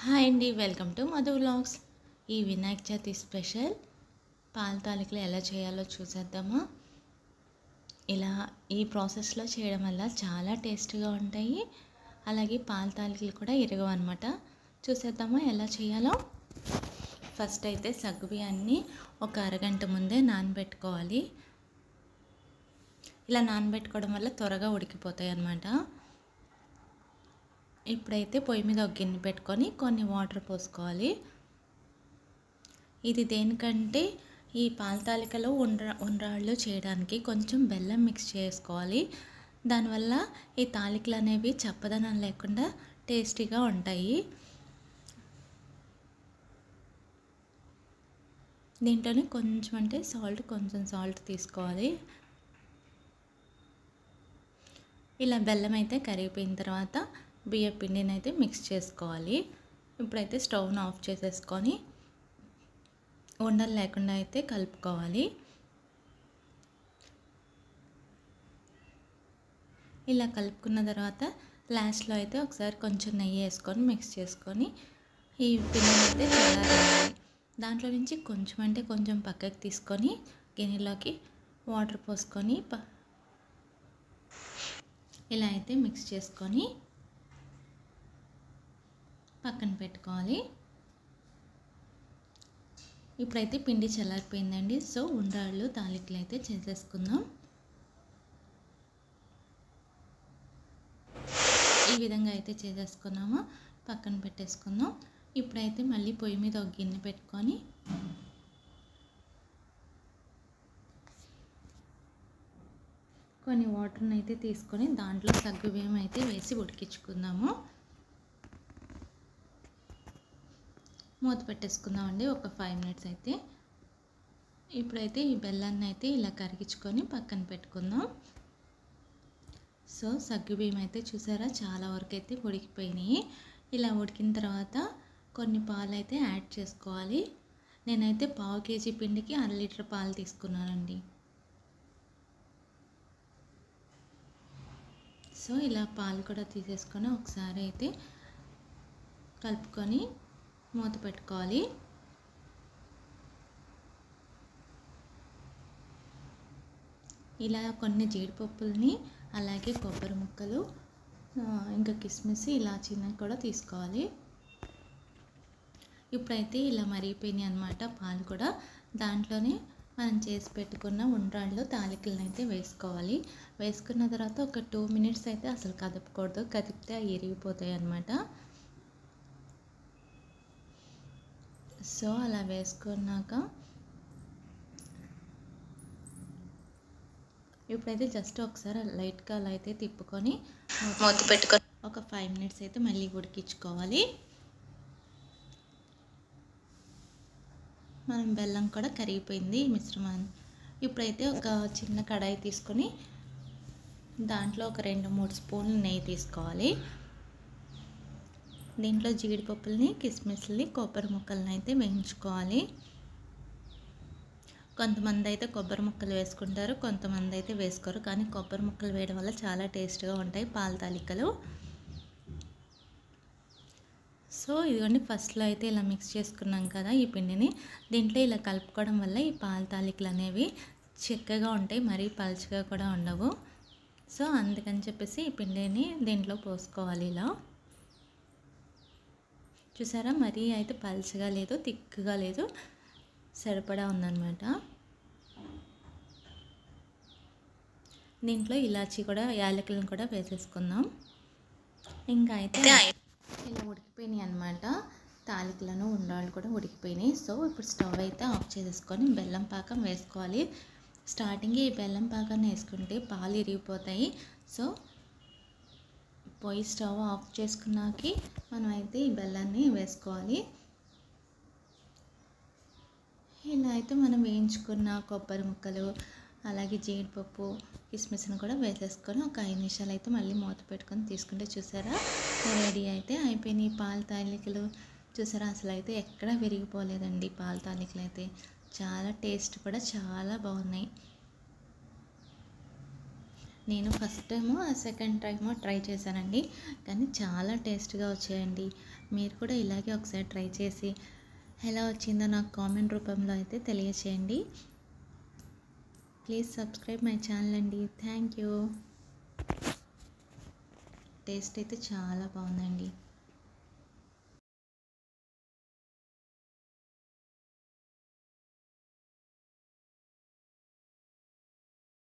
Hi అండి, welcome to Madhu vlogs. ఈ Vinayaka Chavithi special పాల తాలికలు ఎలా చేయాలో చూసేద్దామా. ఇలా ఈ ప్రాసెస్లో చేయడం వల్ల చాలా టేస్ట్గా ఉంటాయి. అలాగే పాల తాలికలు కూడా ఇరగవు అనమాట. చూసేద్దామా ఎలా చేయాలో. ఫస్ట్ అయితే సగ్గుబియ్యాన్ని ఒక అరగంట ముందే నానబెట్టుకోవాలి. ఇలా నానబెట్టుకోవడం వల్ల త్వరగా ఉడికిపోతాయి అన్నమాట. ఇప్పుడైతే పొయ్యి మీద ఒక గిన్నె పెట్టుకొని కొన్ని వాటర్ పోసుకోవాలి. ఇది దేనికంటే ఈ పాల తాలికలో ఉండ్రాళ్ళు చేయడానికి కొంచెం బెల్లం మిక్స్ చేసుకోవాలి. దానివల్ల ఈ తాలికలు అనేవి చప్పదనం లేకుండా టేస్టీగా ఉంటాయి. దీంట్లోనే కొంచెం అంటే కొంచెం సాల్ట్ తీసుకోవాలి. ఇలా బెల్లం అయితే కరిగిపోయిన తర్వాత బియ్యం పిండిని అయితే మిక్స్ చేసుకోవాలి. ఇప్పుడైతే స్టవ్ను ఆఫ్ చేసేసుకొని ఉండలు లేకుండా అయితే కలుపుకోవాలి. ఇలా కలుపుకున్న తర్వాత లాస్ట్లో అయితే ఒకసారి కొంచెం నెయ్యి వేసుకొని మిక్స్ చేసుకొని ఈ పిండిని అయితే చల్లారాలి. దాంట్లో నుంచి కొంచెం అంటే కొంచెం పక్కకి తీసుకొని గిన్నెలోకి వాటర్ పోసుకొని ఇలా అయితే మిక్స్ చేసుకొని పక్కన పెట్టుకోవాలి. ఇప్పుడైతే పిండి చల్లారిపోయిందండి. సో ఉండ్రాళ్ళు తాలికలు అయితే చేసేసుకుందాం. ఈ విధంగా అయితే చేసేసుకున్నాము, పక్కన పెట్టేసుకుందాం. ఇప్పుడైతే మళ్ళీ పొయ్యి మీద ఒక గిన్నె పెట్టుకొని కొన్ని వాటర్ని అయితే తీసుకొని దాంట్లో సగ్గుబియ్యం అయితే వేసి ఉడికించుకుందాము. మూత పెట్టేసుకుందామండి ఒక 5 మినిట్స్ అయితే. ఇప్పుడైతే ఈ బెల్లాన్ని అయితే ఇలా కరిగించుకొని పక్కన పెట్టుకుందాం. సో సగ్గుబియ్యం అయితే చూసారా చాలా వరకు అయితే ఉడికిపోయినాయి. ఇలా ఉడికిన తర్వాత కొన్ని పాలు అయితే యాడ్ చేసుకోవాలి. నేనైతే 1/2 కేజీ పిండికి 1/2 లీటర్ పాలు తీసుకున్నానండి. సో ఇలా పాలు కూడా తీసేసుకొని ఒకసారి అయితే కలుపుకొని మూత పెట్టుకోవాలి. ఇలా కొన్ని జీడిపప్పుల్ని అలాగే కొబ్బరి ముక్కలు ఇంకా కిస్మిస్ ఇలాచీని కూడా తీసుకోవాలి. ఇప్పుడైతే ఇలా మరిగిపోయినాయి అన్నమాట పాలు కూడా. దాంట్లోనే మనం చేసి పెట్టుకున్న ఉండ్రాళ్ళు తాలికలను అయితే వేసుకోవాలి. వేసుకున్న తర్వాత ఒక 2 మినిట్స్ అయితే అసలు కదపకూడదు, కదిపితే అవి ఇరిగిపోతాయి అన్నమాట. సో అలా వేసుకున్నాక ఇప్పుడైతే జస్ట్ ఒకసారి లైట్గా అలా అయితే తిప్పుకొని మూత పెట్టుకొని ఒక 5 మినిట్స్ అయితే మళ్ళీ ఉడికించుకోవాలి. మనం బెల్లం కూడా కరిగిపోయింది మిశ్రమం. ఇప్పుడైతే ఒక చిన్న కడాయి తీసుకొని దాంట్లో ఒక 2-3 స్పూన్లు నెయ్యి తీసుకోవాలి. దీంట్లో జీడిపప్పుల్ని కిస్మిస్ని కొబ్బరి ముక్కల్ని అయితే వేయించుకోవాలి. కొంతమంది అయితే కొబ్బరి ముక్కలు వేసుకుంటారు, కొంతమంది అయితే వేసుకోరు. కానీ కొబ్బరి ముక్కలు వేయడం వల్ల చాలా టేస్ట్గా ఉంటాయి పాల తాలికలు. సో ఇదిగోండి ఫస్ట్లో అయితే ఇలా మిక్స్ చేసుకున్నాం కదా ఈ పిండిని. దీంట్లో ఇలా కలుపుకోవడం వల్ల ఈ పాల తాలికలు అనేవి చిక్కగా ఉంటాయి, మరీ పలుచగా కూడా ఉండవు. సో అందుకని చెప్పేసి ఈ పిండిని దీంట్లో పోసుకోవాలి. ఇలా చూసారా, మరీ అయితే పలుచగా లేదు, తిక్కుగా లేదు, సరిపడా ఉందన్నమాట. దీంట్లో ఇలాచీ కూడా యాలకులను కూడా వేసేసుకుందాం. ఇంకా అయితే ఇలా ఉడికిపోయినాయి అన్నమాట తాలికలను. ఉండ్రాళ్ళు కూడా ఉడికిపోయినాయి. సో ఇప్పుడు స్టవ్ అయితే ఆఫ్ చేసేసుకొని బెల్లం పాకం వేసుకోవాలి. స్టార్టింగ్ ఈ బెల్లం పాకాన్ని వేసుకుంటే పాలు ఇరిగిపోతాయి. సో పొయ్యి స్టవ్ ఆఫ్ చేసుకున్నాక మనం అయితే ఈ బెల్లాన్ని వేసుకోవాలి. ఇలా అయితే మనం వేయించుకున్న కొబ్బరి ముక్కలు అలాగే జీడిపప్పు కిస్మిస్ని కూడా వేసేసుకొని ఒక 5 నిమిషాలు అయితే మళ్ళీ మూత పెట్టుకొని తీసుకుంటే చూసారా రెడీ అయితే అయిపోయినాయి పాల తాలికలు. చూసారా అసలు అయితే ఎక్కడా విరిగిపోలేదండి పాల తాలికలు అయితే. చాలా టేస్ట్ కూడా చాలా బాగున్నాయి. నేను first time second time try చేశానండి, కానీ చాలా టేస్ట్గా వచ్చాయండి. మీరు కూడా ఇలాగే ఒకసారి ట్రై చేసి ఎలా వచ్చిందో నాకు కామెంట్ రూపంలో అయితే తెలియచేయండి. ప్లీజ్ సబ్స్క్రైబ్ మై ఛానల్ అండి. Thank you. టేస్ట్ అయితే చాలా బాగుందండి.